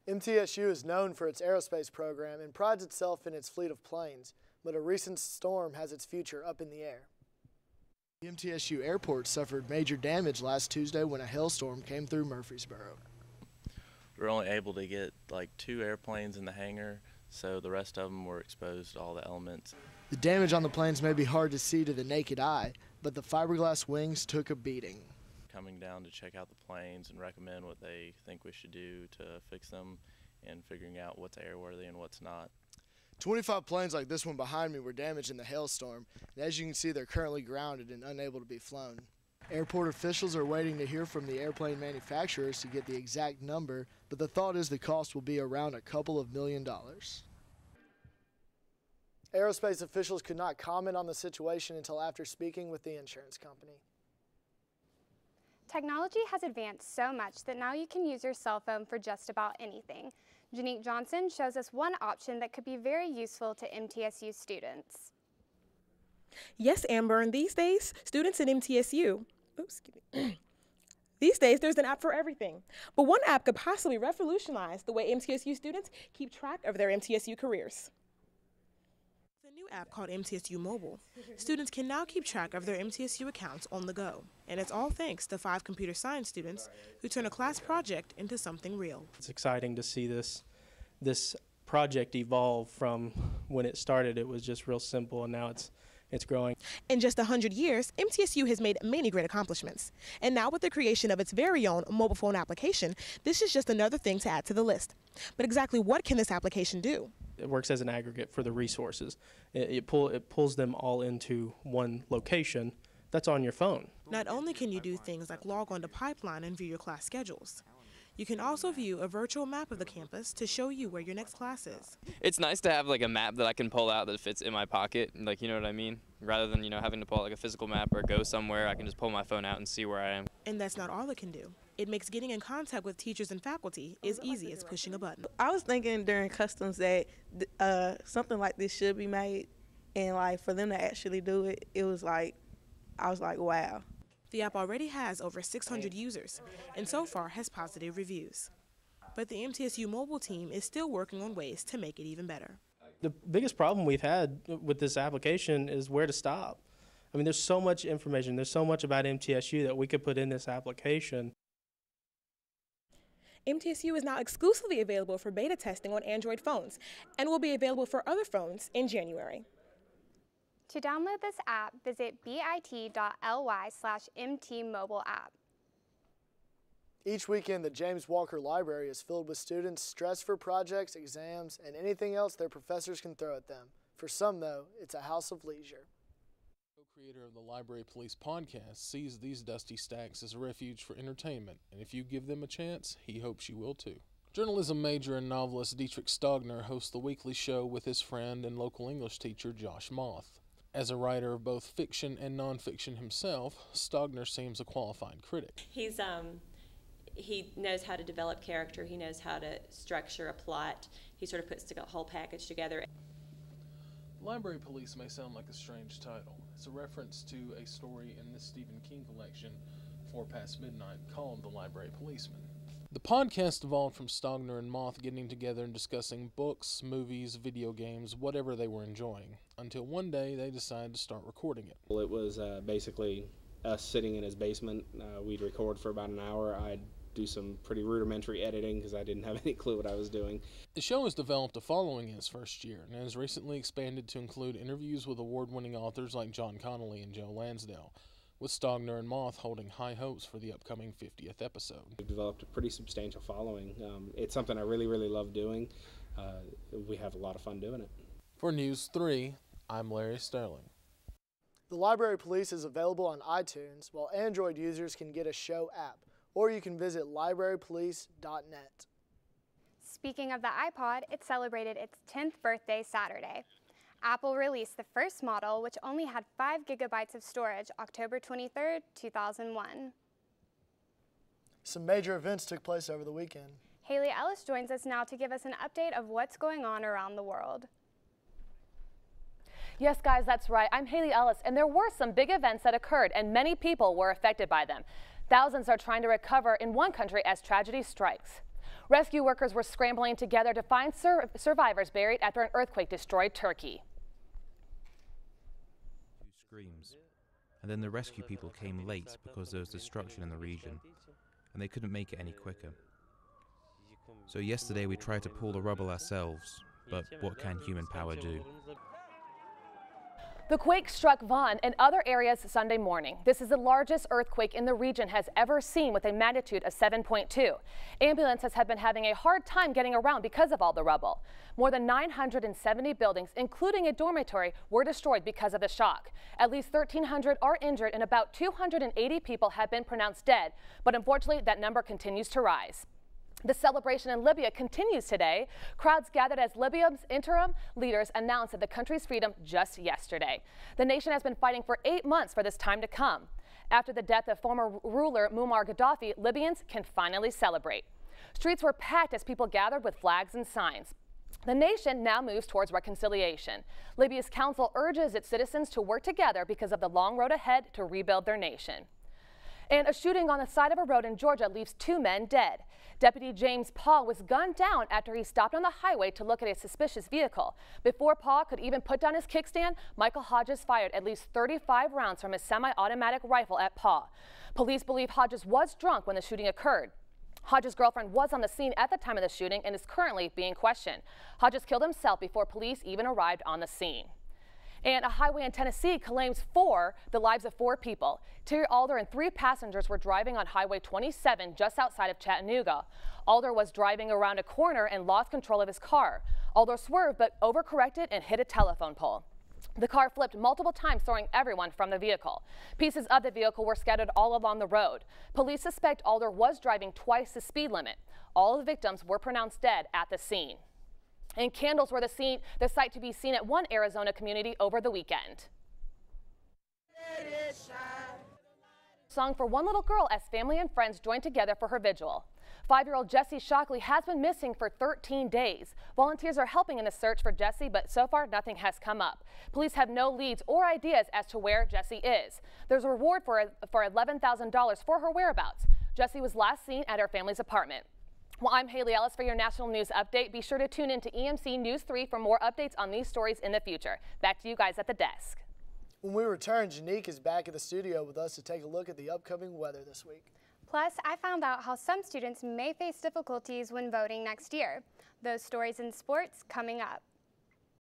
MTSU is known for its aerospace program and prides itself in its fleet of planes, but a recent storm has its future up in the air. The MTSU airport suffered major damage last Tuesday when a hailstorm came through Murfreesboro. We were only able to get like 2 airplanes in the hangar, so the rest of them were exposed to all the elements. The damage on the planes may be hard to see to the naked eye, but the fiberglass wings took a beating. Coming down to check out the planes and recommend what they think we should do to fix them and figuring out what's airworthy and what's not. 25 planes like this one behind me were damaged in the hailstorm, and as you can see, they're currently grounded and unable to be flown. Airport officials are waiting to hear from the airplane manufacturers to get the exact number, but the thought is the cost will be around a couple of $1 million. Aerospace officials could not comment on the situation until after speaking with the insurance company. Technology has advanced so much that now you can use your cell phone for just about anything. Janique Johnson shows us one option that could be very useful to MTSU students. Yes, Amber, and these days, students at MTSU, these days there's an app for everything. But one app could possibly revolutionize the way MTSU students keep track of their MTSU careers. It's a new app called MTSU Mobile. Students can now keep track of their MTSU accounts on the go. And it's all thanks to 5 computer science students who turn a class project into something real. It's exciting to see this project evolve from when it started. It was just real simple, and now it's growing. In just 100 years, MTSU has made many great accomplishments. And now with the creation of its very own mobile phone application, this is just another thing to add to the list. But exactly what can this application do? It works as an aggregate for the resources. It pulls them all into one location that's on your phone. Not only can you do things like log on to Pipeline and view your class schedules, you can also view a virtual map of the campus to show you where your next class is. It's nice to have like a map that I can pull out that fits in my pocket, like, you know what I mean? Rather than, having to pull out like a physical map or go somewhere, I can just pull my phone out and see where I am. And that's not all it can do. It makes getting in contact with teachers and faculty as easy as pushing a button. I was thinking during customs that something like this should be made, and like for them to actually do it, I was like, wow. The app already has over 600 users and so far has positive reviews. But the MTSU mobile team is still working on ways to make it even better. The biggest problem we've had with this application is where to stop. I mean, there's so much information, there's so much about MTSU that we could put in this application. MTSU is now exclusively available for beta testing on Android phones and will be available for other phones in January. To download this app, visit bit.ly/mtmobileapp. Each weekend, the James Walker Library is filled with students stressed for projects, exams, and anything else their professors can throw at them. For some, though, it's a house of leisure. Co-creator of the Library Police podcast sees these dusty stacks as a refuge for entertainment, and if you give them a chance, he hopes you will too. Journalism major and novelist Dietrich Stogner hosts the weekly show with his friend and local English teacher Josh Moth. As a writer of both fiction and nonfiction himself, Stogner seems a qualified critic. He knows how to develop character, he knows how to structure a plot, he sort of puts the whole package together. Library Police may sound like a strange title. It's a reference to a story in this Stephen King collection, 4 Past Midnight, called The Library Policeman. The podcast evolved from Stogner and Moth getting together and discussing books, movies, video games, whatever they were enjoying, until one day they decided to start recording it. Well, it was basically us sitting in his basement. We'd record for about an hour. I'd do some pretty rudimentary editing because I didn't have any clue what I was doing. The show has developed a following in its first year and has recently expanded to include interviews with award-winning authors like John Connolly and Joe Lansdale, with Stogner and Moth holding high hopes for the upcoming 50th episode. We've developed a pretty substantial following. It's something I really, really love doing. We have a lot of fun doing it. For News 3, I'm Larry Sterling. The Library Police is available on iTunes, while Android users can get a show app, or you can visit librarypolice.net. Speaking of the iPod, it celebrated its 10th birthday Saturday. Apple released the first model, which only had 5 gigabytes of storage, October 23, 2001. Some major events took place over the weekend. Haley Ellis joins us now to give us an update of what's going on around the world. Yes, guys, that's right. I'm Haley Ellis, and there were some big events that occurred, and many people were affected by them. Thousands are trying to recover in one country as tragedy strikes. Rescue workers were scrambling together to find survivors buried after an earthquake destroyed Turkey. Screams. And then the rescue people came late because there was destruction in the region, and they couldn't make it any quicker. So yesterday we tried to pull the rubble ourselves, but what can human power do? The quake struck Vaughan and other areas Sunday morning. This is the largest earthquake in the region has ever seen, with a magnitude of 7.2. Ambulances have been having a hard time getting around because of all the rubble. More than 970 buildings, including a dormitory, were destroyed because of the shock. At least 1,300 are injured and about 280 people have been pronounced dead, but unfortunately that number continues to rise. The celebration in Libya continues today. Crowds gathered as Libya's interim leaders announced the country's freedom just yesterday. The nation has been fighting for 8 months for this time to come. After the death of former ruler Muammar Gaddafi, Libyans can finally celebrate. Streets were packed as people gathered with flags and signs. The nation now moves towards reconciliation. Libya's council urges its citizens to work together because of the long road ahead to rebuild their nation. And a shooting on the side of a road in Georgia leaves 2 men dead. Deputy James Paul was gunned down after he stopped on the highway to look at a suspicious vehicle. Before Paul could even put down his kickstand, Michael Hodges fired at least 35 rounds from his semi-automatic rifle at Paul. Police believe Hodges was drunk when the shooting occurred. Hodges' girlfriend was on the scene at the time of the shooting and is currently being questioned. Hodges killed himself before police even arrived on the scene. And a highway in Tennessee claims the lives of 4 people. Terry Alder and 3 passengers were driving on Highway 27 just outside of Chattanooga. Alder was driving around a corner and lost control of his car. Alder swerved but overcorrected and hit a telephone pole. The car flipped multiple times, throwing everyone from the vehicle. Pieces of the vehicle were scattered all along the road. Police suspect Alder was driving twice the speed limit. All of the victims were pronounced dead at the scene. And candles were the sight to be seen at one Arizona community over the weekend. Song for one little girl as family and friends joined together for her vigil. 5-year-old Jessie Shockley has been missing for 13 days. Volunteers are helping in the search for Jessie, but so far nothing has come up. Police have no leads or ideas as to where Jessie is. There's a reward for $11,000 for her whereabouts. Jessie was last seen at her family's apartment. Well, I'm Haley Ellis for your national news update. Be sure to tune in to EMC News 3 for more updates on these stories in the future. Back to you guys at the desk. When we return, Janique is back at the studio with us to take a look at the upcoming weather this week. Plus, I found out how some students may face difficulties when voting next year. Those stories in sports coming up.